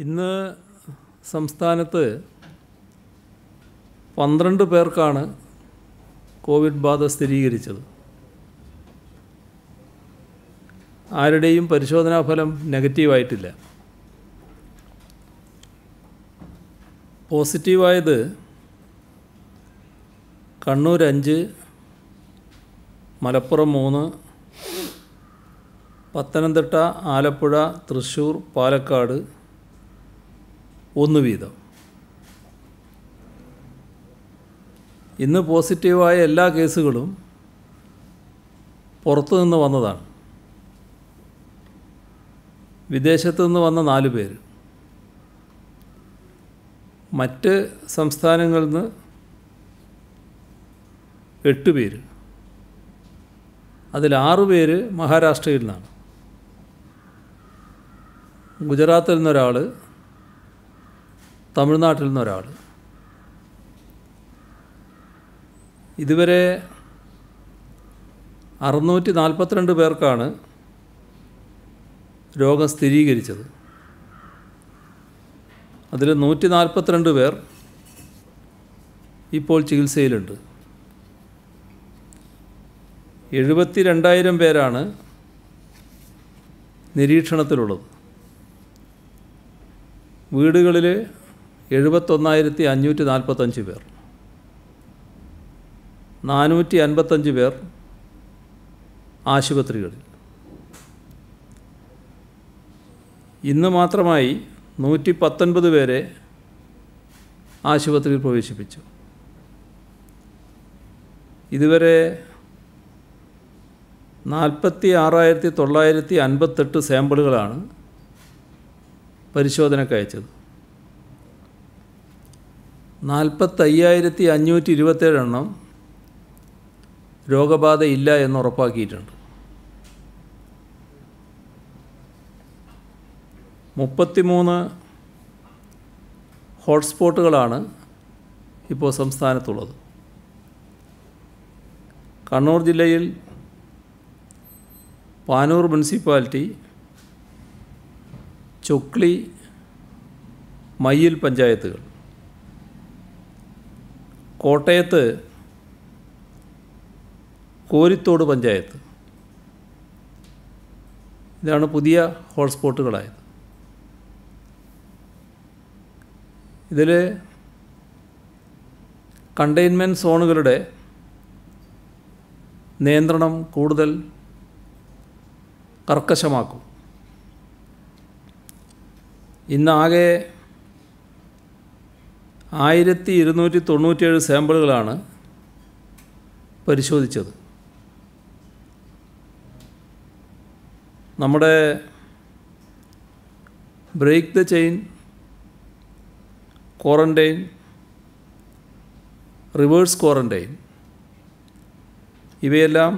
ഇന്ന് സംസ്ഥാനത്ത് 12 പേർക്കാണ് കോവിഡ് ബാധ സ്ഥിരീകരിച്ചത്. ആരുടെയും പരിശോധനാ ഫലം നെഗറ്റീവായിട്ടില്ല. പോസിറ്റീവായത് കണ്ണൂർ 5, മലപ്പുറം 3, പത്തനംതിട്ട, ആലപ്പുഴ, തൃശ്ശൂർ, പാലക്കാട് 1 വീതം. ഇന്ന് പോസിറ്റീവായ എല്ലാ കേസുകളും പുറത്തുനിന്ന് വന്നതാണ്. വിദേശത്തു നിന്ന് വന്ന 4 പേര്, മറ്റ് സംസ്ഥാനങ്ങളിൽ നിന്ന് 8 പേര്, അതിൽ 6 പേര് മഹാരാഷ്ട്രയിൽ നിന്നാണ്. ഗുജറാത്തിൽ നിന്നൊരാൾ, തമിഴ്നാട്ടിൽ നിന്നൊരാൾ. ഇതുവരെ 642 പേർക്കാണ് രോഗം സ്ഥിരീകരിച്ചത്. അതിൽ 142 പേർ ഇപ്പോൾ ചികിത്സയിലുണ്ട്. 72,000 പേരാണ് നിരീക്ഷണത്തിലുള്ളത്. വീടുകളിൽ 71,545 പേർ, 455 പേർ ആശുപത്രികളിൽ. ഇന്ന് മാത്രമായി 119 പേരെ ആശുപത്രിയിൽ പ്രവേശിപ്പിച്ചു. ഇതുവരെ 46,958 സാമ്പിളുകളാണ് പരിശോധനയ്ക്ക് അയച്ചത്. 45,527 എണ്ണം രോഗബാധയില്ല എന്ന് ഉറപ്പാക്കിയിട്ടുണ്ട്. 33 ഹോട്ട്സ്പോട്ടുകളാണ് ഇപ്പോൾ സംസ്ഥാനത്തുള്ളത്. കണ്ണൂർ ജില്ലയിൽ പാനൂർ മുനിസിപ്പാലിറ്റി, ചൊക്ലി, മയ്യിൽ പഞ്ചായത്തുകൾ. കോട്ടയത്ത് കോരിത്തോട് പഞ്ചായത്ത്. ഇതാണ് പുതിയ ഹോട്ട്സ്പോട്ടുകളായത്. ഇതിൽ കണ്ടെയ്ൻമെൻറ്റ് സോണുകളുടെ നിയന്ത്രണം കൂടുതൽ കർക്കശമാക്കും. ഇന്നാകെ 1,297 സാമ്പിളുകളാണ് പരിശോധിച്ചത്. നമ്മുടെ break the chain, quarantine, reverse quarantine ഇവയെല്ലാം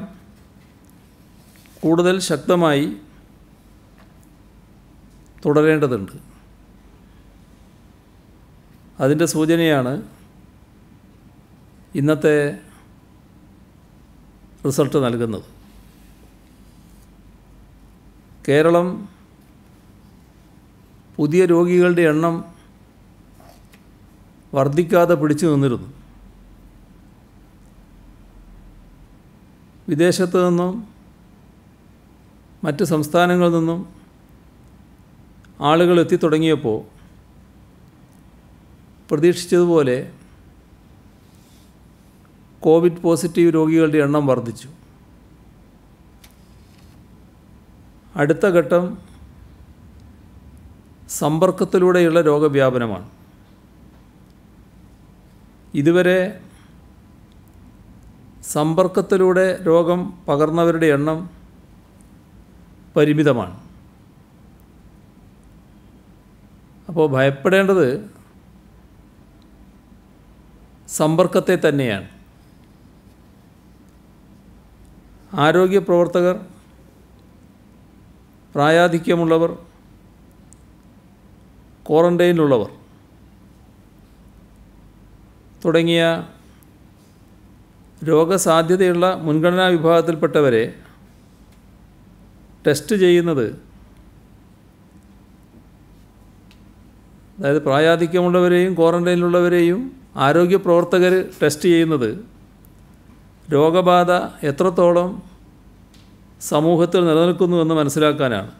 കൂടുതൽ ശക്തമായി തുടരേണ്ടതുണ്ട്. അതിൻ്റെ സൂചനയാണ് ഇന്നത്തെ റിസൾട്ട് നൽകുന്നത്. കേരളം പുതിയ രോഗികളുടെ എണ്ണം വർദ്ധിക്കാതെ പിടിച്ചു നിന്നിരുന്നു. വിദേശത്തു നിന്നും മറ്റ് സംസ്ഥാനങ്ങളിൽ നിന്നും ആളുകൾ എത്തിത്തുടങ്ങിയപ്പോൾ പ്രതീക്ഷിച്ചതുപോലെ കോവിഡ് പോസിറ്റീവ് രോഗികളുടെ എണ്ണം വർദ്ധിച്ചു. അടുത്ത ഘട്ടം സമ്പർക്കത്തിലൂടെയുള്ള രോഗവ്യാപനമാണ്. ഇതുവരെ സമ്പർക്കത്തിലൂടെ രോഗം പകർന്നവരുടെ എണ്ണം പരിമിതമാണ്. അപ്പോൾ ഭയപ്പെടേണ്ടത് സമ്പർക്കത്തെ തന്നെയാണ്. ആരോഗ്യ പ്രവർത്തകർ, പ്രായാധിക്യമുള്ളവർ, ക്വാറൻറ്റൈനിലുള്ളവർ തുടങ്ങിയ രോഗസാധ്യതയുള്ള മുൻഗണനാ വിഭാഗത്തിൽപ്പെട്ടവരെ ടെസ്റ്റ് ചെയ്യുന്നത് അതായത് പ്രായാധിക്യമുള്ളവരെയും ക്വാറൻറ്റൈനിലുള്ളവരെയും ആരോഗ്യ പ്രവർത്തകർ ടെസ്റ്റ് ചെയ്യുന്നത് രോഗബാധ എത്രത്തോളം സമൂഹത്തിൽ നിലനിൽക്കുന്നുവെന്ന് മനസ്സിലാക്കാനാണ്.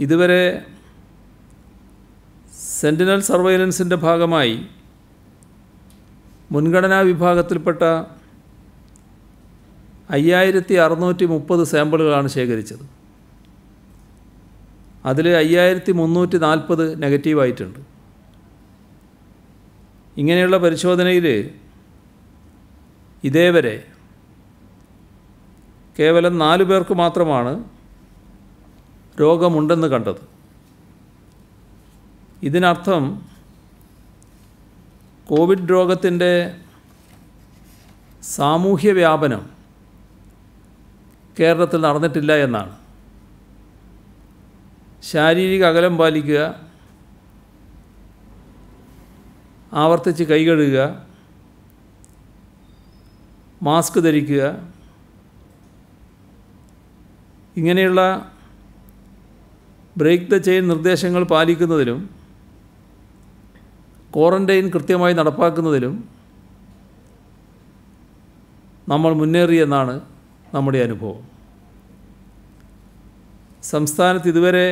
ഇതുവരെ സെൻറ്റിനൽ സർവൈലൻസിൻ്റെ ഭാഗമായി മുൻഗണനാ വിഭാഗത്തിൽപ്പെട്ട 5630 സാമ്പിളുകളാണ് ശേഖരിച്ചത്. അതിൽ 5340 നെഗറ്റീവായിട്ടുണ്ട്. ഇങ്ങനെയുള്ള പരിശോധനയിൽ ഇതേവരെ കേവലം 4 പേർക്ക് മാത്രമാണ് രോഗമുണ്ടെന്ന് കണ്ടത്. ഇതിനർത്ഥം കോവിഡ് രോഗത്തിൻ്റെ സാമൂഹ്യ വ്യാപനം കേരളത്തിൽ നടന്നിട്ടില്ല എന്നാണ്. ശാരീരിക അകലം പാലിക്കുക, ആവർത്തിച്ച് കൈ കഴുകുക, മാസ്ക് ധരിക്കുക, ഇങ്ങനെയുള്ള ബ്രേക്ക് ദ ചെയിൻ നിർദ്ദേശങ്ങൾ പാലിക്കുന്നതിലും ക്വാറൻറ്റൈൻ കൃത്യമായി നടപ്പാക്കുന്നതിലും നമ്മൾ മുന്നേറിയെന്നാണ് നമ്മുടെ അനുഭവം. സംസ്ഥാനത്ത് ഇതുവരെ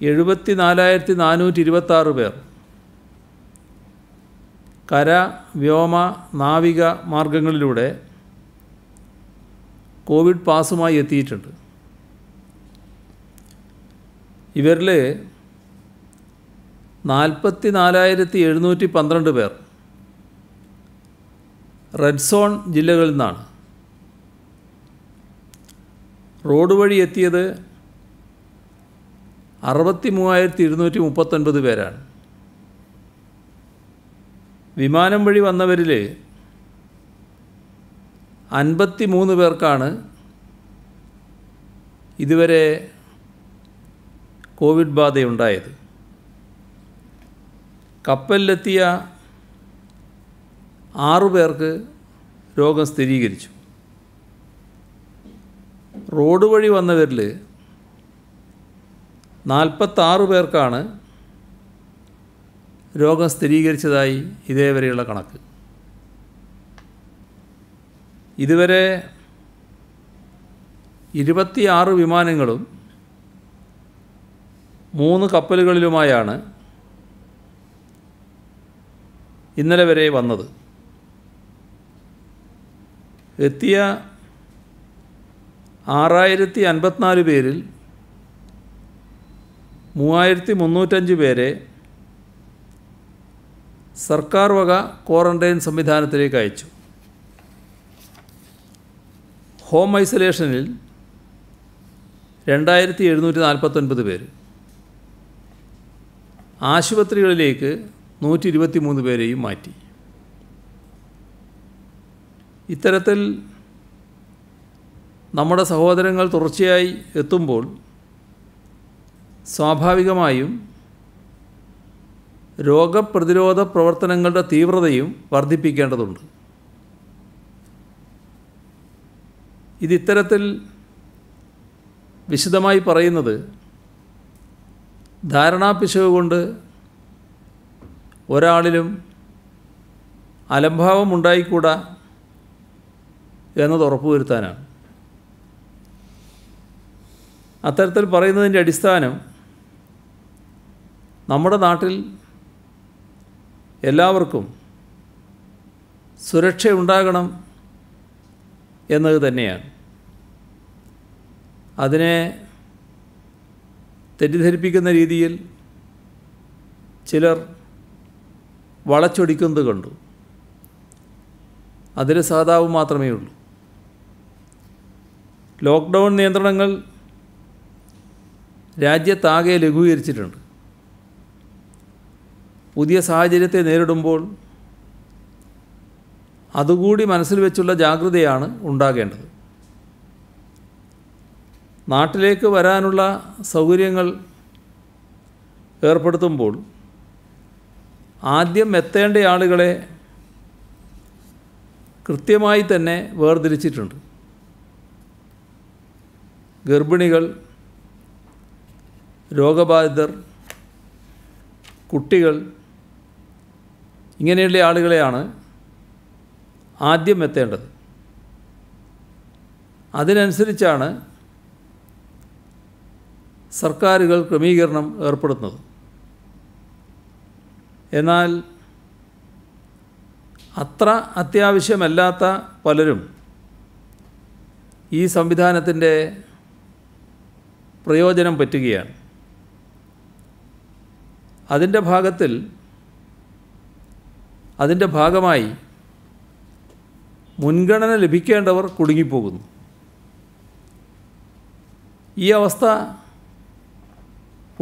74,426 പേർ കര, വ്യോമ, നാവിക മാർഗങ്ങളിലൂടെ കോവിഡ് പാസുമായി എത്തിയിട്ടുണ്ട്. ഇവരിൽ 44,712 പേർ റെഡ് സോൺ ജില്ലകളിൽ നിന്നാണ്. റോഡ് വഴി എത്തിയത് 63,239 പേരാണ്. വിമാനം വഴി വന്നവരിൽ 53 പേർക്കാണ് ഇതുവരെ കോവിഡ് ബാധയുണ്ടായത്. കപ്പലിലെത്തിയ 6 പേർക്ക് രോഗം സ്ഥിരീകരിച്ചു. റോഡ് വഴി വന്നവരിൽ 46 പേർക്കാണ് രോഗം സ്ഥിരീകരിച്ചതായി ഇതേവരെയുള്ള കണക്ക്. ഇതുവരെ 26 വിമാനങ്ങളും 3 കപ്പലുകളിലുമായാണ് ഇന്നലെ വരെ വന്നത്. എത്തിയ 6,054 പേരിൽ 3,305 പേരെ സർക്കാർ വക ക്വാറൻറ്റൈൻ സംവിധാനത്തിലേക്ക് അയച്ചു. ഹോം ഐസൊലേഷനിൽ 2,749 പേര്, ആശുപത്രികളിലേക്ക് 123 പേരെയും മാറ്റി. ഇത്തരത്തിൽ നമ്മുടെ സഹോദരങ്ങൾ തുടർച്ചയായി എത്തുമ്പോൾ സ്വാഭാവികമായും രോഗപ്രതിരോധ പ്രവർത്തനങ്ങളുടെ തീവ്രതയും വർദ്ധിപ്പിക്കേണ്ടതുണ്ട്. ഇതിത്തരത്തിൽ വിശദമായി പറയുന്നത് ധാരണാപിശക് കൊണ്ട് ഒരാളിലും അലംഭാവം ഉണ്ടായിക്കൂടാ എന്നത് ഉറപ്പുവരുത്താനാണ്. അത്തരത്തിൽ പറയുന്നതിൻ്റെ അടിസ്ഥാനം നമ്മുടെ നാട്ടിൽ എല്ലാവർക്കും സുരക്ഷയുണ്ടാകണം എന്നത് തന്നെയാണ്. അതിനെ തെറ്റിദ്ധരിപ്പിക്കുന്ന രീതിയിൽ ചിലർ വളച്ചൊടിക്കുന്നത് കണ്ടു. അതിന് സഹതാപം മാത്രമേ ഉള്ളൂ. ലോക്ക്ഡൗൺ നിയന്ത്രണങ്ങൾ രാജ്യത്താകെ ലഘൂകരിച്ചിട്ടുണ്ട്. പുതിയ സാഹചര്യത്തെ നേരിടുമ്പോൾ അതുകൂടി മനസ്സിൽ വെച്ചുള്ള ജാഗ്രതയാണ് ഉണ്ടാകേണ്ടത്. നാട്ടിലേക്ക് വരാനുള്ള സൗകര്യങ്ങൾ ഏർപ്പെടുത്തുമ്പോൾ ആദ്യം എത്തേണ്ട ആളുകളെ കൃത്യമായി തന്നെ വേർതിരിച്ചിട്ടുണ്ട്. ഗർഭിണികൾ, രോഗബാധിതർ, കുട്ടികൾ, ഇങ്ങനെയുള്ള ആളുകളെയാണ് ആദ്യം എത്തേണ്ടത്. അതിനനുസരിച്ചാണ് സർക്കാരുകൾ ക്രമീകരണം ഏർപ്പെടുത്തുന്നത്. എന്നാൽ അത്ര അത്യാവശ്യമല്ലാത്ത പലരും ഈ സംവിധാനത്തിൻ്റെ പ്രയോജനം പറ്റുകയാണ്. അതിൻ്റെ ഭാഗമായി മുൻഗണന ലഭിക്കേണ്ടവർ കുടുങ്ങിപ്പോകുന്നു. ഈ അവസ്ഥ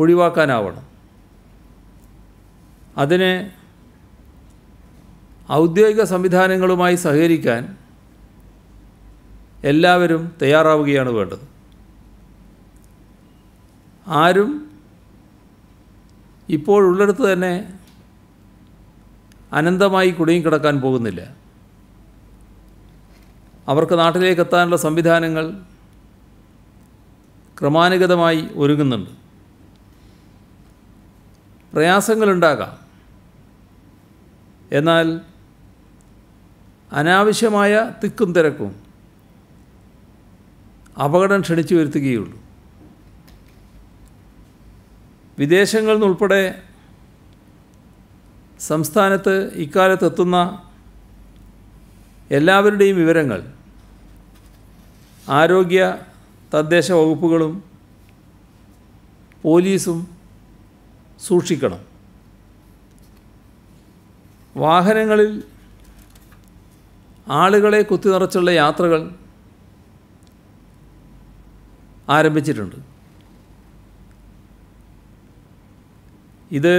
ഒഴിവാക്കാനാവണം. അതിന് ഔദ്യോഗിക സംവിധാനങ്ങളുമായി സഹകരിക്കാൻ എല്ലാവരും തയ്യാറാവുകയാണ് വേണ്ടത്. ആരും ഇപ്പോഴുള്ളിടത്ത് തന്നെ അനന്തമായി കുടുങ്ങിക്കിടക്കാൻ പോകുന്നില്ല. അവർക്ക് നാട്ടിലേക്ക് എത്താനുള്ള സംവിധാനങ്ങൾ ക്രമാനുഗതമായി ഒരുങ്ങുന്നുണ്ട്. പ്രയാസങ്ങളുണ്ടാകാം. എന്നാൽ അനാവശ്യമായ തിക്കും തിരക്കും അപകടം ക്ഷണിച്ചു വരുത്തുകയുള്ളൂ. വിദേശങ്ങളിൽ നിന്നുൾപ്പെടെ സംസ്ഥാനത്ത് ഇക്കാലത്ത് എത്തുന്ന എല്ലാവരുടെയും വിവരങ്ങൾ ആരോഗ്യ തദ്ദേശ വകുപ്പുകളും പോലീസും സൂക്ഷിക്കണം. വാഹനങ്ങളിൽ ആളുകളെ കുത്തി നിറച്ചുള്ള യാത്രകൾ ആരംഭിച്ചിട്ടുണ്ട്. ഇത്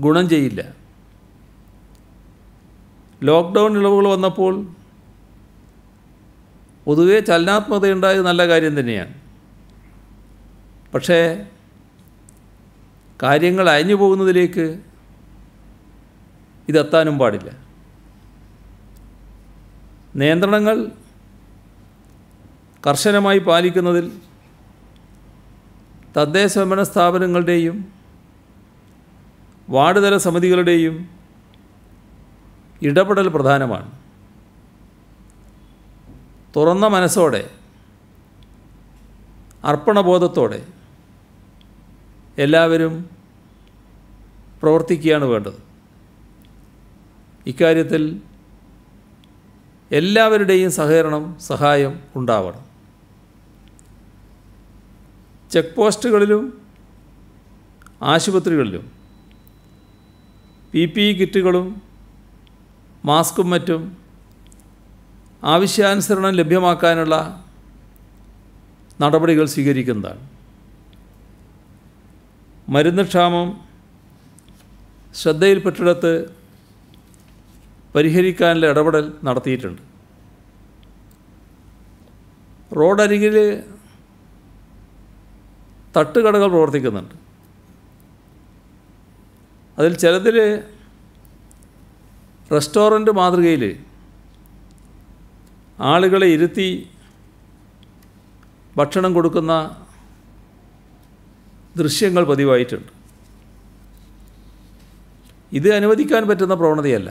ഗുണം ചെയ്യില്ല. ലോക്ക്ഡൗൺ ഇളവുകൾ വന്നപ്പോൾ പൊതുവെ ചലനാത്മകതയുണ്ടായത് നല്ല കാര്യം തന്നെയാണ്. പക്ഷേ കാര്യങ്ങൾ അയഞ്ഞു പോകുന്നതിലേക്ക് ഇതെത്താനും പാടില്ല. നിയന്ത്രണങ്ങൾ കർശനമായി പാലിക്കുന്നതിൽ തദ്ദേശ സ്വയംഭരണ സ്ഥാപനങ്ങളുടെയും വാർഡ് തല സമിതികളുടെയും ഇടപെടൽ പ്രധാനമാണ്. തുറന്ന മനസ്സോടെ, അർപ്പണബോധത്തോടെ എല്ലാവരും പ്രവർത്തിക്കുകയാണ് വേണ്ടത്. ഇക്കാര്യത്തിൽ എല്ലാവരുടെയും സഹായം ഉണ്ടാവണം. ചെക്ക് പോസ്റ്റുകളിലും ആശുപത്രികളിലും PPE കിറ്റുകളും മാസ്കും മറ്റും ആവശ്യാനുസരണം ലഭ്യമാക്കാനുള്ള നടപടികൾ സ്വീകരിക്കുന്നതാണ്. മരുന്ന് ക്ഷാമം ശ്രദ്ധയിൽപ്പെട്ടിടത്ത് പരിഹരിക്കാനുള്ള ഇടപെടൽ നടത്തിയിട്ടുണ്ട്. റോഡരികിൽ തട്ടുകടകൾ പ്രവർത്തിക്കുന്നുണ്ട്. അതിൽ ചിലതിൽ റെസ്റ്റോറൻറ്റ് മാതൃകയിൽ ആളുകളെ ഇരുത്തി ഭക്ഷണം കൊടുക്കുന്ന ദൃശ്യങ്ങൾ പതിവായിട്ടുണ്ട്. ഇത് അനുവദിക്കാൻ പറ്റുന്ന പ്രവണതയല്ല.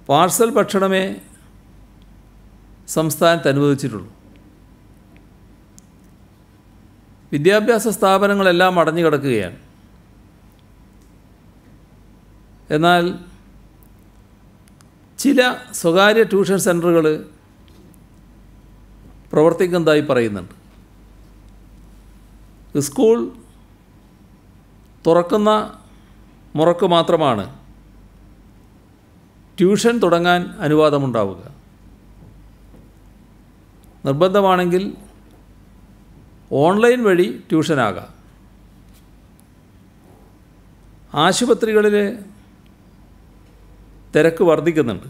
പാർസൽ ഭക്ഷണമേ സംസ്ഥാനത്ത് അനുവദിച്ചിട്ടുള്ളൂ. വിദ്യാഭ്യാസ സ്ഥാപനങ്ങളെല്ലാം അടഞ്ഞു കിടക്കുകയാണ്. എന്നാൽ ചില സ്വകാര്യ ട്യൂഷൻ സെൻ്ററുകൾ പ്രവർത്തിക്കുന്നതായി പറയുന്നുണ്ട്. സ്കൂൾ തുറക്കുന്ന മുറക്ക് മാത്രമാണ് ട്യൂഷൻ തുടങ്ങാൻ അനുവാദമുണ്ടാവുക. നിർബന്ധമാണെങ്കിൽ ഓൺലൈൻ വഴി ട്യൂഷനാകാം. ആശുപത്രികളിൽ തിരക്ക് വർദ്ധിക്കുന്നുണ്ട്.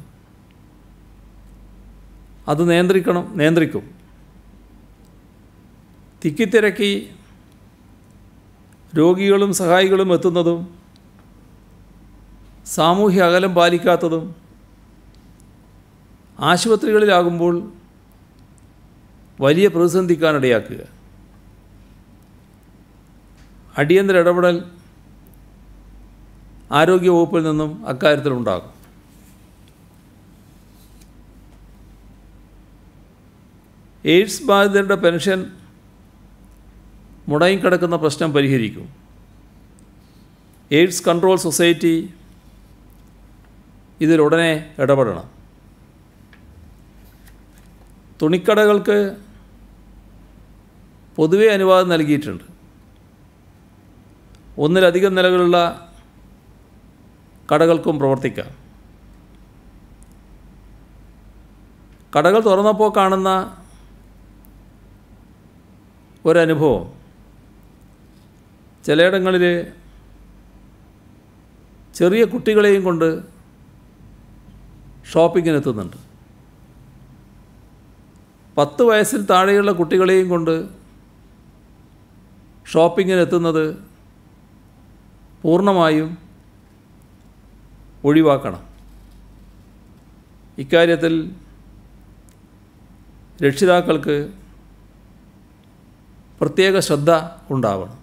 അത് നിയന്ത്രിക്കും. തിക്കിത്തിരക്കി രോഗികളും സഹായികളും എത്തുന്നതും സാമൂഹ്യ അകലം പാലിക്കാത്തതും ആശുപത്രികളിലാകുമ്പോൾ വലിയ പ്രതിസന്ധിക്കാനിടയാക്കുക. അടിയന്തര ഇടപെടൽ ആരോഗ്യവകുപ്പിൽ നിന്നും അക്കാര്യത്തിലുണ്ടാകും. എയ്ഡ്സ് ബാധിതരുടെ പെൻഷൻ മുടങ്ങിക്കിടക്കുന്ന പ്രശ്നം പരിഹരിക്കും. എയ്ഡ്സ് കൺട്രോൾ സൊസൈറ്റി ഇതിലുടനെ ഇടപെടണം. തുണിക്കടകൾക്ക് പൊതുവെ അനുവാദം നൽകിയിട്ടുണ്ട്. ഒന്നിലധികം നിലകളുള്ള കടകൾക്കും പ്രവർത്തിക്കാം. കടകൾ തുറന്നപ്പോൾ കാണുന്ന ഒരനുഭവം, ചിലയിടങ്ങളിൽ ചെറിയ കുട്ടികളെയും കൊണ്ട് ഷോപ്പിങ്ങിനെത്തുന്നുണ്ട്. 10 വയസ്സിൽ താഴെയുള്ള കുട്ടികളെയും കൊണ്ട് ഷോപ്പിങ്ങിനെത്തുന്നത് പൂർണ്ണമായും ഒഴിവാക്കണം. ഇക്കാര്യത്തിൽ രക്ഷിതാക്കൾക്ക് പ്രത്യേക ശ്രദ്ധ ഉണ്ടാവണം.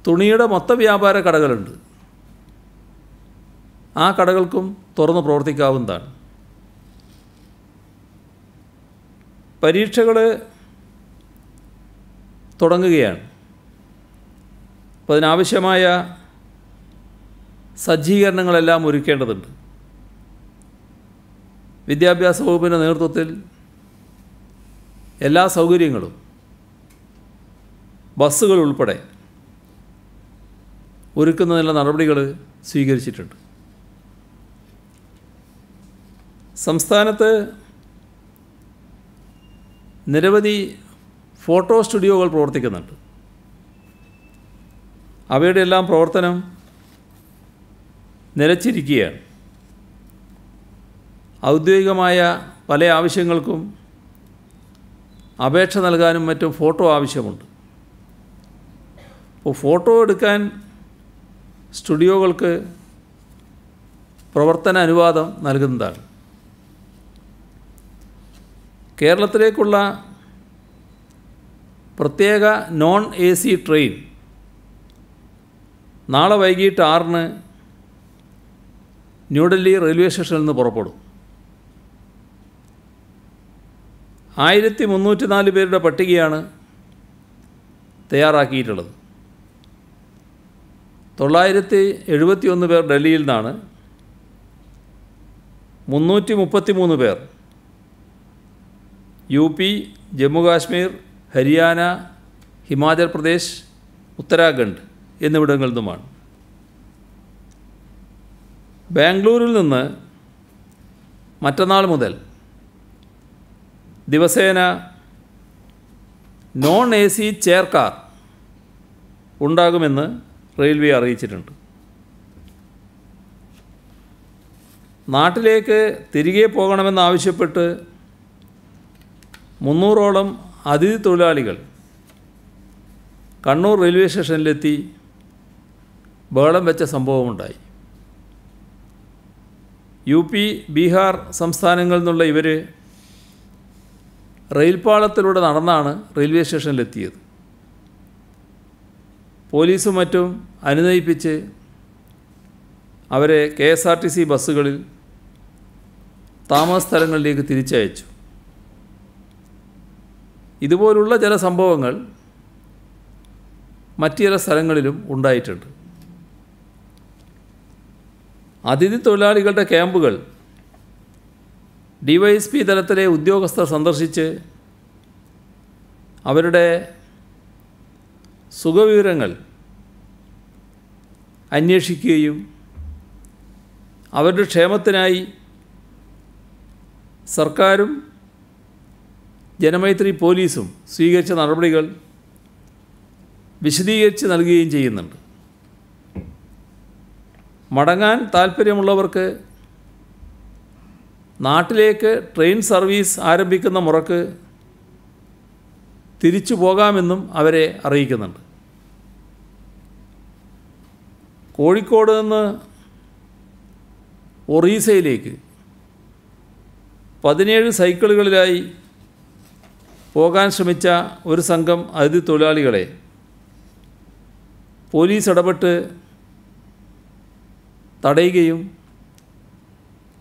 തുണിയുടെ മൊത്ത വ്യാപാര കടകളുണ്ട്. ആ കടകൾക്കും തുറന്ന് പ്രവർത്തിക്കാവുന്നതാണ്. പരീക്ഷകൾ തുടങ്ങുകയാണ്. അപ്പോൾ അതിനാവശ്യമായ സജ്ജീകരണങ്ങളെല്ലാം ഒരുക്കേണ്ടതുണ്ട്. വിദ്യാഭ്യാസ വകുപ്പിൻ്റെ നേതൃത്വത്തിൽ എല്ലാ സൗകര്യങ്ങളും, ബസ്സുകൾ ഉൾപ്പെടെ ഒരുക്കുന്നതിനുള്ള നടപടികൾ സ്വീകരിച്ചിട്ടുണ്ട്. സംസ്ഥാനത്ത് നിരവധി ഫോട്ടോ സ്റ്റുഡിയോകൾ പ്രവർത്തിക്കുന്നുണ്ട്. അവയുടെ എല്ലാം പ്രവർത്തനം നിലച്ചിരിക്കുകയാണ്. ഔദ്യോഗികമായ പല ആവശ്യങ്ങൾക്കും അപേക്ഷ നൽകാനും മറ്റും ഫോട്ടോ ആവശ്യമുണ്ട്. അപ്പോൾ ഫോട്ടോ എടുക്കാൻ സ്റ്റുഡിയോകൾക്ക് പ്രവർത്തന അനുവാദം നൽകുന്നതാണ്. കേരളത്തിലേക്കുള്ള പ്രത്യേക നോൺ AC ട്രെയിൻ നാളെ വൈകിട്ട് 6-ന് ന്യൂഡൽഹി റെയിൽവേ സ്റ്റേഷനിൽ നിന്ന് പുറപ്പെടും. 1304 പേരുടെ പട്ടികയാണ് തയ്യാറാക്കിയിട്ടുള്ളത്. 971 പേർ ഡൽഹിയിൽ നിന്നാണ്. 333 പേർ UP, ജമ്മുകാശ്മീർ, ഹരിയാന, ഹിമാചൽ പ്രദേശ്, ഉത്തരാഖണ്ഡ് എന്നിവിടങ്ങളിൽ നിന്നുമാണ്. ബാംഗ്ലൂരിൽ നിന്ന് മറ്റന്നാൾ മുതൽ ദിവസേന നോൺ AC ചെയർ കാർ ഉണ്ടാകുമെന്ന് റെയിൽവേ അറിയിച്ചിട്ടുണ്ട്. നാട്ടിലേക്ക് തിരികെ പോകണമെന്നാവശ്യപ്പെട്ട് 300ഓളം അതിഥി തൊഴിലാളികൾ കണ്ണൂർ റെയിൽവേ സ്റ്റേഷനിലെത്തി ബഹളം വെച്ച സംഭവമുണ്ടായി. UP, ബീഹാർ സംസ്ഥാനങ്ങളിൽ നിന്നുള്ള ഇവർ റെയിൽപാളത്തിലൂടെ നടന്നാണ് റെയിൽവേ സ്റ്റേഷനിലെത്തിയത്. പോലീസും മറ്റും അനുനയിപ്പിച്ച് അവരെ KSRTC ബസ്സുകളിൽ താമസ സ്ഥലങ്ങളിലേക്ക് തിരിച്ചയച്ചു. ഇതുപോലുള്ള ചില സംഭവങ്ങൾ മറ്റു ചില സ്ഥലങ്ങളിലും ഉണ്ടായിട്ടുണ്ട്. അതിഥി തൊഴിലാളികളുടെ ക്യാമ്പുകൾ DYSP തലത്തിലെ ഉദ്യോഗസ്ഥർ സന്ദർശിച്ച് അവരുടെ സുഖവിവരങ്ങൾ അന്വേഷിക്കുകയും അവരുടെ ക്ഷേമത്തിനായി സർക്കാരും ജനമൈത്രി പോലീസും സ്വീകരിച്ച നടപടികൾ വിശദീകരിച്ച് നൽകുകയും ചെയ്യുന്നുണ്ട്. മടങ്ങാൻ താൽപ്പര്യമുള്ളവർക്ക് നാട്ടിലേക്ക് ട്രെയിൻ സർവീസ് ആരംഭിക്കുന്ന മുറക്ക് തിരിച്ചു പോകാമെന്നും അവരെ അറിയിക്കുന്നുണ്ട്. കോഴിക്കോട് നിന്ന് ഒറീസയിലേക്ക് 17 സൈക്കിളുകളിലായി പോകാൻ ശ്രമിച്ച ഒരു സംഘം അതിഥി തൊഴിലാളികളെ പോലീസ് ഇടപെട്ട് തടയുകയും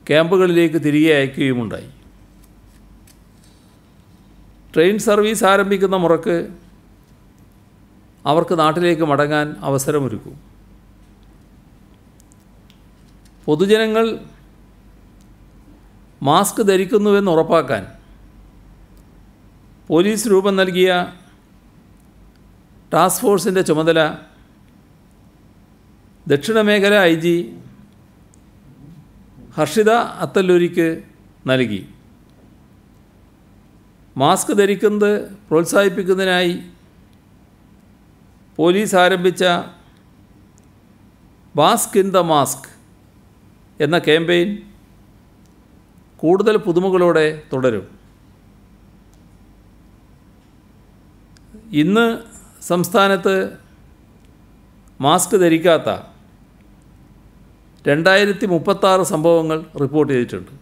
ക്യാമ്പുകളിലേക്ക് തിരികെ അയക്കുകയുമുണ്ടായി. ട്രെയിൻ സർവീസ് ആരംഭിക്കുന്ന മുറക്ക് അവർക്ക് നാട്ടിലേക്ക് മടങ്ങാൻ അവസരമൊരുക്കും. പൊതുജനങ്ങൾ മാസ്ക് ധരിക്കുന്നുവെന്ന് ഉറപ്പാക്കാൻ പോലീസ് രൂപം നൽകിയ ടാസ്ക് ഫോഴ്സിൻ്റെ ചുമതല ദക്ഷിണ മേഖല IG ഹർഷിത അത്തല്ലൂരിക്ക് നൽകി. മാസ്ക് ധരിക്കുന്നത് പ്രോത്സാഹിപ്പിക്കുന്നതിനായി പോലീസ് ആരംഭിച്ച മാസ്ക് ഇൻ ദ മാസ്ക് എന്ന ക്യാമ്പയിൻ കൂടുതൽ പുതുമകളോടെ തുടരും. ഇന്ന് സംസ്ഥാനത്ത് മാസ്ക് ധരിക്കാത്ത 2036 സംഭവങ്ങൾ റിപ്പോർട്ട് ചെയ്തിട്ടുണ്ട്.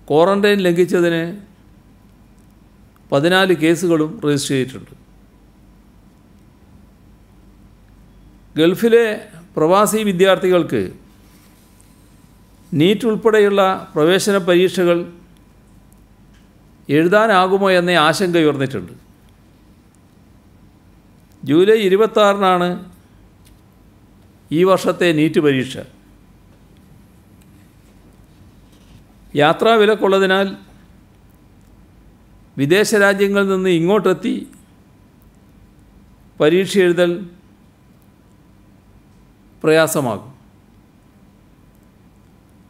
ക്വാറന്റൈൻ ലംഘിച്ചതിന് 14 കേസുകളും രജിസ്റ്റർ ചെയ്തിട്ടുണ്ട്. ഗൾഫിലെ പ്രവാസി വിദ്യാർത്ഥികൾക്ക് നീറ്റ് ഉൾപ്പെടെയുള്ള പ്രവേശന പരീക്ഷകൾ എഴുതാനാകുമോ എന്ന ആശങ്കയുയർന്നിട്ടുണ്ട്. ജൂലൈ 26-നാണ് ഈ വർഷത്തെ നീറ്റ് പരീക്ഷ. യാത്രാ വിലക്കുള്ളതിനാൽ വിദേശ രാജ്യങ്ങളിൽ നിന്ന് ഇങ്ങോട്ടെത്തി പരീക്ഷ എഴുതൽ പ്രയാസമാകും.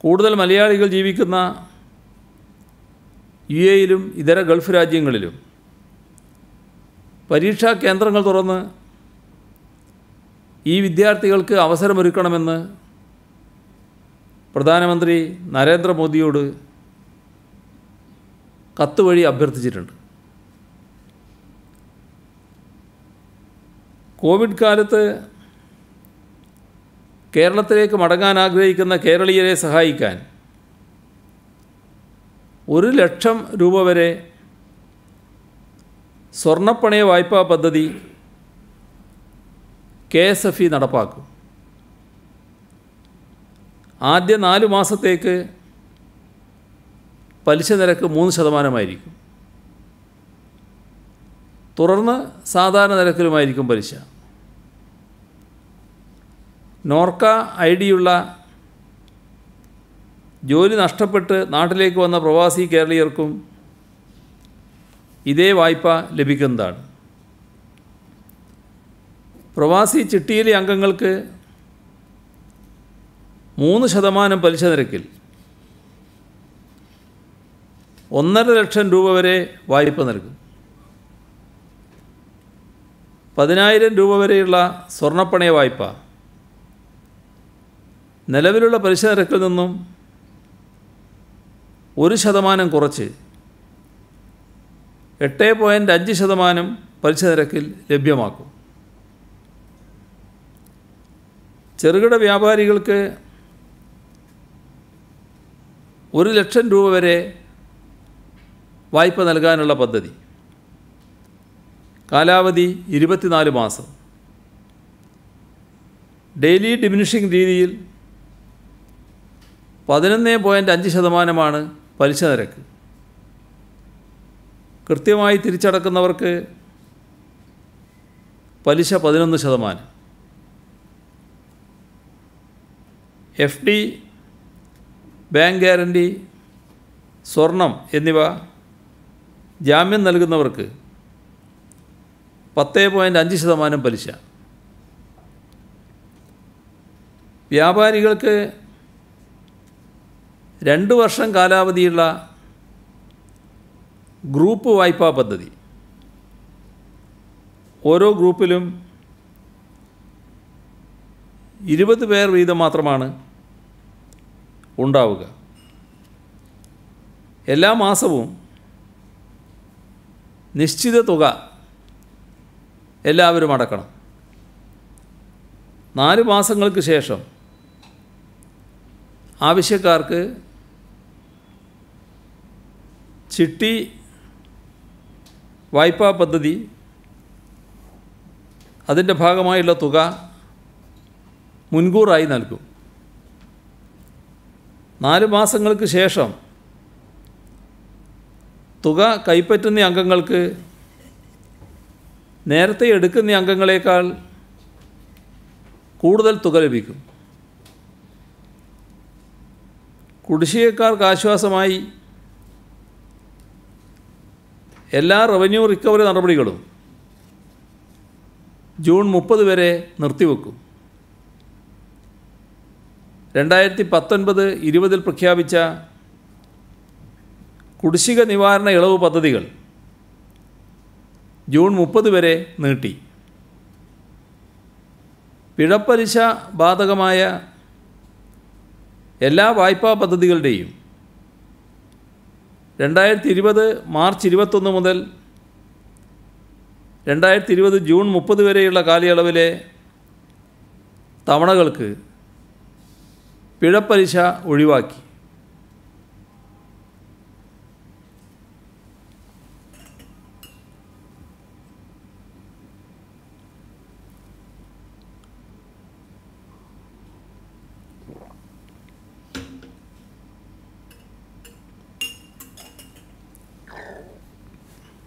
കൂടുതൽ മലയാളികൾ ജീവിക്കുന്ന UAE-യിലും ഇതര ഗൾഫ് രാജ്യങ്ങളിലും പരീക്ഷാ കേന്ദ്രങ്ങൾ തുറന്ന് ഈ വിദ്യാർത്ഥികൾക്ക് അവസരമൊരുക്കണമെന്ന് പ്രധാനമന്ത്രി നരേന്ദ്രമോദിയോട് കത്ത് വഴി അഭ്യർത്ഥിച്ചിട്ടുണ്ട്. കോവിഡ് കാലത്ത് കേരളത്തിലേക്ക് മടങ്ങാൻ ആഗ്രഹിക്കുന്ന കേരളീയരെ സഹായിക്കാൻ 1 ലക്ഷം രൂപ വരെ സ്വർണ്ണപ്പണയ വായ്പാ പദ്ധതി KSFE നടപ്പാക്കും. ആദ്യ 4 മാസത്തേക്ക് പലിശ നിരക്ക് 3% തുടർന്ന് സാധാരണ നിരക്കിലുമായിരിക്കും പലിശ. നോർക്ക ID-യുള്ള ജോലി നഷ്ടപ്പെട്ട് നാട്ടിലേക്ക് വന്ന പ്രവാസി കേരളീയർക്കും ഇതേ വായ്പ ലഭിക്കുന്നതാണ്. പ്രവാസി ചിട്ടിയിലെ അംഗങ്ങൾക്ക് 3% പലിശ നിരക്കിൽ 1.5 ലക്ഷം രൂപ വരെ വായ്പ നൽകും. 10,000 രൂപ വരെയുള്ള സ്വർണ്ണപ്പണയ വായ്പ നിലവിലുള്ള പലിശ നിരക്കിൽ നിന്നും 1% കുറച്ച് 8.5% പലിശ നിരക്കിൽ ലഭ്യമാക്കും. ചെറുകിട വ്യാപാരികൾക്ക് 1 ലക്ഷം രൂപ വരെ വായ്പ നൽകാനുള്ള പദ്ധതി. കാലാവധി 24 മാസം. ഡെയിലി ഡിമിനിഷിംഗ് രീതിയിൽ 11.5% പലിശ നിരക്ക്. കൃത്യമായി തിരിച്ചടക്കുന്നവർക്ക് പലിശ 11%. FD, ബാങ്ക് ഗ്യാരണ്ടി, സ്വർണം എന്നിവ ജാമ്യം നൽകുന്നവർക്ക് 10.5% പലിശ. വ്യാപാരികൾക്ക് 2 വർഷം കാലാവധിയുള്ള ഗ്രൂപ്പ് വായ്പാ പദ്ധതി. ഓരോ ഗ്രൂപ്പിലും 20 പേർ വീതം മാത്രമാണ് ഉണ്ടാവുക. എല്ലാ മാസവും നിശ്ചിത തുക എല്ലാവരും അടക്കണം. 4 മാസങ്ങൾക്ക് ശേഷം ആവശ്യക്കാർക്ക് ചിട്ടി വായ്പാ പദ്ധതി, അതിൻ്റെ ഭാഗമായുള്ള തുക മുൻകൂറായി നൽകും. 4 മാസങ്ങൾക്ക് ശേഷം തുക കൈപ്പറ്റുന്ന അംഗങ്ങൾക്ക് നേരത്തെ എടുക്കുന്ന അംഗങ്ങളെക്കാൾ കൂടുതൽ തുക ലഭിക്കും. കുടിശ്ശികക്കാർക്ക് ആശ്വാസമായി എല്ലാ റവന്യൂ റിക്കവറി നടപടികളും ജൂൺ 30 വരെ നിർത്തിവെക്കും. 2019-20 പ്രഖ്യാപിച്ച കുടിശ്ശിക നിവാരണ ഇളവ് പദ്ധതികൾ ജൂൺ 30 വരെ നീട്ടി. പിഴപ്പലിശ ബാധകമായ എല്ലാ വായ്പാ പദ്ധതികളുടെയും 2020 മാർച്ച് 21 മുതൽ 2020 ജൂൺ 30 വരെയുള്ള കാലയളവിലെ തവണകൾക്ക് പിഴപ്പലിശ ഒഴിവാക്കി.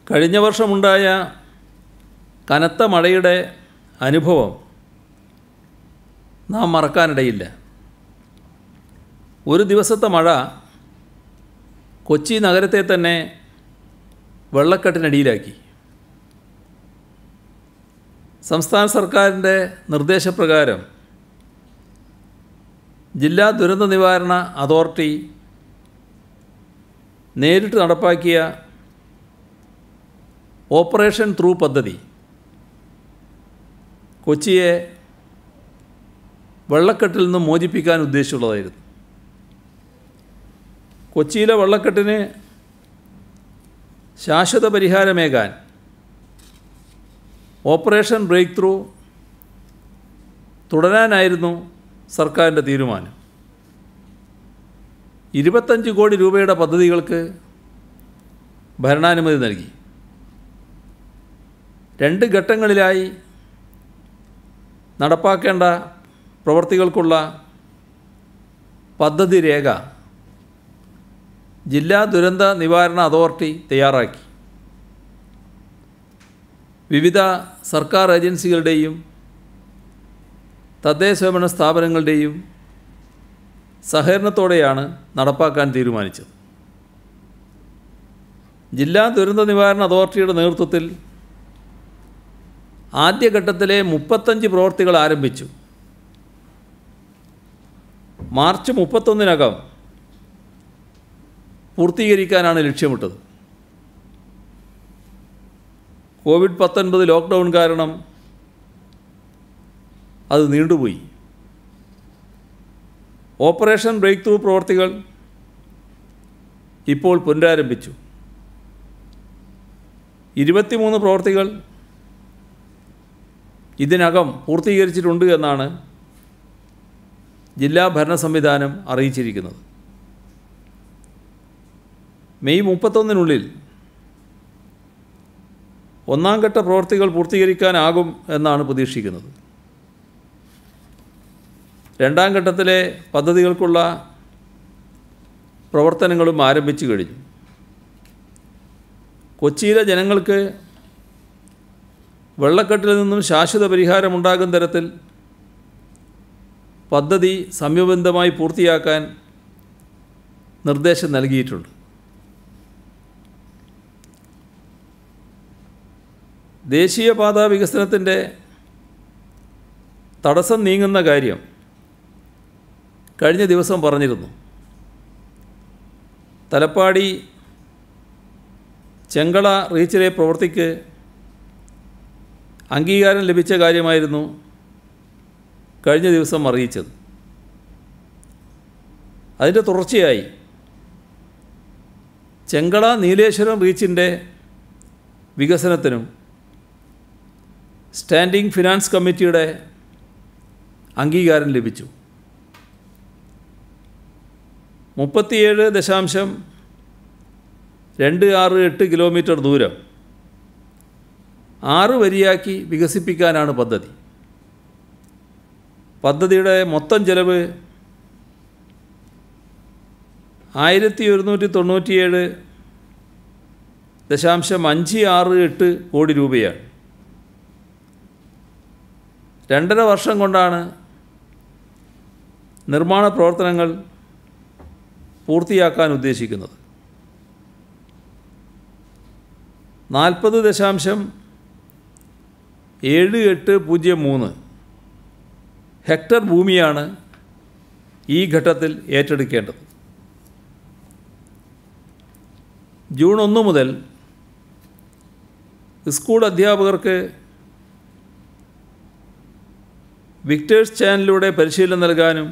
കഴിഞ്ഞ വർഷമുണ്ടായ കനത്ത മഴയുടെ അനുഭവം നാം മറക്കാനിടയില്ല. ഒരു ദിവസത്തെ മഴ കൊച്ചി നഗരത്തെ തന്നെ വെള്ളക്കെട്ടിനടിയിലാക്കി. സംസ്ഥാന സർക്കാരിൻ്റെ നിർദ്ദേശപ്രകാരം ജില്ലാ ദുരന്ത നിവാരണ അതോറിറ്റി നേരിട്ട് നടപ്പാക്കിയ ഓപ്പറേഷൻ ത്രൂ പദ്ധതി കൊച്ചിയെ വെള്ളക്കെട്ടിൽ നിന്ന് മോചിപ്പിക്കാൻ ഉദ്ദേശിച്ചുള്ളതായിരുന്നു. കൊച്ചിയിലെ വെള്ളക്കെട്ടിന് ശാശ്വത പരിഹാരമേകാൻ ഓപ്പറേഷൻ ബ്രേക്ക് ത്രൂ തുടരാനായിരുന്നു സർക്കാരിൻ്റെ തീരുമാനം. 25 കോടി രൂപയുടെ പദ്ധതികൾക്ക് ഭരണാനുമതി നൽകി. 2 ഘട്ടങ്ങളിലായി നടപ്പാക്കേണ്ട പ്രവൃത്തികൾക്കുള്ള പദ്ധതി രേഖ ജില്ലാ ദുരന്ത നിവാരണ അതോറിറ്റി തയ്യാറാക്കി. വിവിധ സർക്കാർ ഏജൻസികളുടെയും തദ്ദേശ സ്വയംഭരണ സ്ഥാപനങ്ങളുടെയും സഹകരണത്തോടെയാണ് നടപ്പാക്കാൻ തീരുമാനിച്ചത്. ജില്ലാ ദുരന്ത നിവാരണ അതോറിറ്റിയുടെ നേതൃത്വത്തിൽ ആദ്യഘട്ടത്തിലെ 35 പ്രവൃത്തികൾ ആരംഭിച്ചു. മാർച്ച് 31-നകം പൂർത്തീകരിക്കാനാണ് ലക്ഷ്യമിട്ടത്. കോവിഡ്-19 ലോക്ക്ഡൗൺ കാരണം അത് നീണ്ടുപോയി. ഓപ്പറേഷൻ ബ്രേക്ക് ത്രൂ പ്രവൃത്തികൾ ഇപ്പോൾ പുനരാരംഭിച്ചു. 23 പ്രവൃത്തികൾ ഇതിനകം പൂർത്തീകരിച്ചിട്ടുണ്ട് എന്നാണ് ജില്ലാ ഭരണ സംവിധാനം അറിയിച്ചിരിക്കുന്നത്. മെയ് 31-നുള്ളിൽ ഒന്നാം ഘട്ട പ്രവൃത്തികൾ പൂർത്തീകരിക്കാനാകും എന്നാണ് പ്രതീക്ഷിക്കുന്നത്. രണ്ടാം ഘട്ടത്തിലെ പദ്ധതികൾക്കുള്ള പ്രവർത്തനങ്ങളും ആരംഭിച്ചു കഴിഞ്ഞു. കൊച്ചിയിലെ ജനങ്ങൾക്ക് വെള്ളക്കെട്ടിൽ നിന്നും ശാശ്വത പരിഹാരമുണ്ടാകുന്ന തരത്തിൽ പദ്ധതി സമയബന്ധിതമായി പൂർത്തിയാക്കാൻ നിർദ്ദേശം നൽകിയിട്ടുണ്ട്. ദേശീയപാത വികസനത്തിൻ്റെ തടസ്സം നീങ്ങുന്ന കാര്യം കഴിഞ്ഞ ദിവസം പറഞ്ഞിരുന്നു. തലപ്പാടി ചെങ്കള റീച്ചിലെ പ്രവൃത്തിക്ക് അംഗീകാരം ലഭിച്ച കാര്യമായിരുന്നു കഴിഞ്ഞ ദിവസം അറിയിച്ചത്. അതിൻ്റെ തുടർച്ചയായി ചെങ്കള നീലേശ്വരം റീച്ചിൻ്റെ വികസനത്തിനും സ്റ്റാൻഡിംഗ് ഫിനാൻസ് കമ്മിറ്റിയുടെ അംഗീകാരം ലഭിച്ചു. 37.5 268 കിലോമീറ്റർ ദൂരം 6 വരിയാക്കി വികസിപ്പിക്കാനാണ് പദ്ധതി. പദ്ധതിയുടെ മൊത്തം ചെലവ് 1197.568 കോടി രൂപയാണ്. 2.5 വർഷം കൊണ്ടാണ് നിർമ്മാണ പ്രവർത്തനങ്ങൾ പൂർത്തിയാക്കാൻ ഉദ്ദേശിക്കുന്നത്. 40.7803 ഹെക്ടർ ഭൂമിയാണ് ഈ ഘട്ടത്തിൽ ഏറ്റെടുക്കേണ്ടത്. ജൂൺ 1 മുതൽ സ്കൂൾ അധ്യാപകർക്ക് വിക്ടേഴ്സ് ചാനലിലൂടെ പരിശീലനം നൽകാനും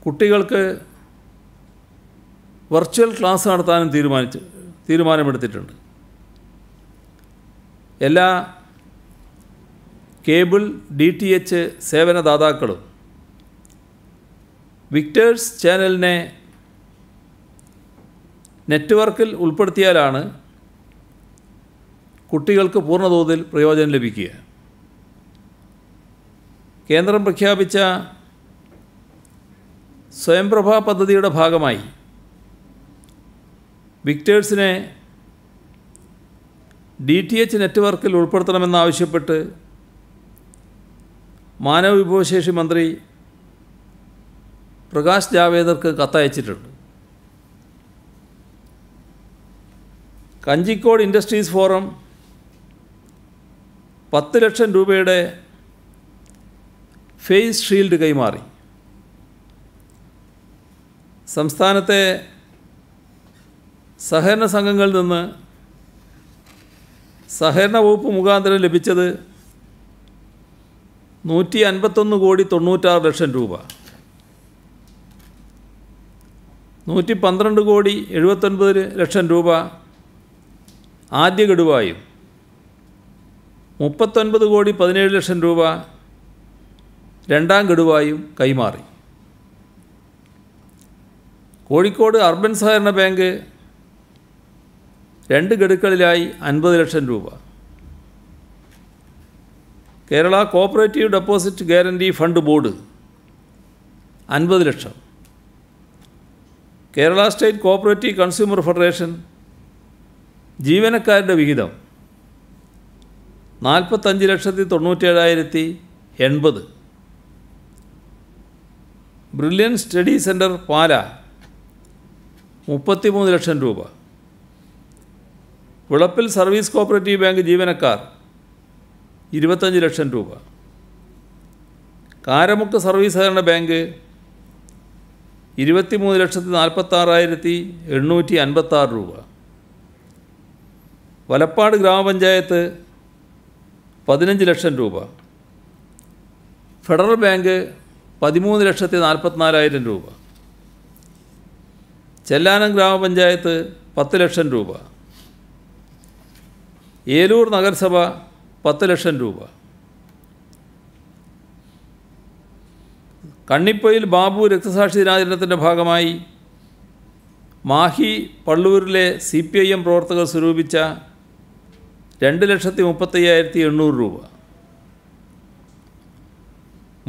കുട്ടികൾക്ക് വെർച്വൽ ക്ലാസ് നടത്താനും തീരുമാനമെടുത്തിട്ടുണ്ട്. എല്ലാ കേബിൾ DTH സേവനദാതാക്കളും വിക്ടേഴ്സ് ചാനലിനെ നെറ്റ്വർക്കിൽ ഉൾപ്പെടുത്തിയാലാണ് കുട്ടികൾക്ക് പൂർണ്ണതോതിൽ പ്രയോജനം ലഭിക്കുക. കേന്ദ്രം പ്രഖ്യാപിച്ച സ്വയംപ്രഭ പദ്ധതിയുടെ ഭാഗമായി വിക്ടേഴ്സിനെ DTH നെറ്റ്വർക്കിൽ ഉൾപ്പെടുത്തണമെന്നാവശ്യപ്പെട്ട് മാനവ വിഭവശേഷി മന്ത്രി പ്രകാശ് ജാവേദർക്ക് കത്തയച്ചിട്ടുണ്ട്. കഞ്ചിക്കോട് ഇൻഡസ്ട്രീസ് ഫോറം 10 ലക്ഷം രൂപയുടെ ഫേസ് ഷീൽഡ് കൈമാറി. സംസ്ഥാനത്തെ സഹകരണ സംഘങ്ങളിൽ നിന്ന് സഹകരണ വകുപ്പ് മുഖാന്തരം ലഭിച്ചത് 151.96 കോടി രൂപ. 112.79 കോടി രൂപ ആദ്യ ഗഡുവായും 39.17 കോടി രൂപ രണ്ടാം ഗഡുവായും കൈമാറി. കോഴിക്കോട് അർബൻ സഹകരണ ബാങ്ക് 2 ഗഡുക്കളിലായി 50 ലക്ഷം രൂപ, Kerala cooperative deposit guarantee fund board 50 lakh, Kerala state cooperative consumer federation ജീവനക്കാരുടെ വിഹിതം 45,97,80. Brilliant study centre Pala 33 lakh രൂപ, വിളപ്പിൽ സർവീസ് കോഓപ്പറേറ്റീവ് ബാങ്ക് ജീവനക്കാർ 25 ലക്ഷം രൂപ, കാരമുക്ക് സർവീസ് സഹകരണ ബാങ്ക് 23,46,856 രൂപ, വലപ്പാട് ഗ്രാമപഞ്ചായത്ത് 15 ലക്ഷം രൂപ, ഫെഡറൽ ബാങ്ക് 13,44,000 രൂപ, ചെല്ലാനം ഗ്രാമപഞ്ചായത്ത് 10 ലക്ഷം രൂപ, ഏലൂർ നഗരസഭ 10 ലക്ഷം രൂപ, കണ്ണിപ്പൊയിൽ ബാബു രക്തസാക്ഷി ദിനാചരണത്തിൻ്റെ ഭാഗമായി മാഹി പള്ളൂരിലെ CPIM പ്രവർത്തകർ സ്വരൂപിച്ച 2,35,800 രൂപ,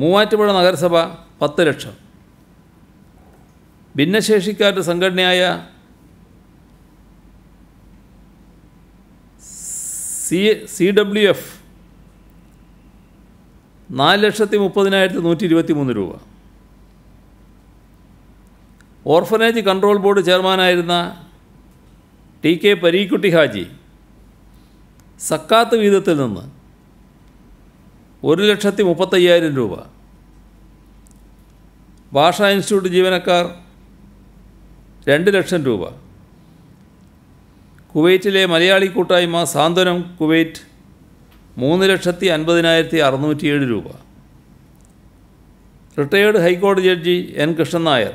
മൂവാറ്റുപുഴ നഗരസഭ 10 ലക്ഷം, ഭിന്നശേഷിക്കാരുടെ സംഘടനയായ CWF 4,30,123 രൂപ, ഓർഫനേജ് കൺട്രോൾ ബോർഡ് ചെയർമാനായിരുന്ന TK പരീക്കുട്ടി ഹാജി സക്കാത്ത് വീതത്തിൽ നിന്ന് 1,35,000 രൂപ, ഭാഷാ ഇൻസ്റ്റിറ്റ്യൂട്ട് ജീവനക്കാർ 2 ലക്ഷം രൂപ, കുവൈറ്റിലെ മലയാളി കൂട്ടായ്മ സാന്ത്വനം കുവൈറ്റ് 3,50,607 രൂപ, റിട്ടയേർഡ് ഹൈക്കോടതി ജഡ്ജി N. കൃഷ്ണൻ നായർ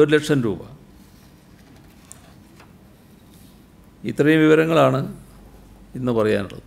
1 ലക്ഷം രൂപ. ഇത്രയും വിവരങ്ങളാണ് ഇന്ന് പറയാനുള്ളത്.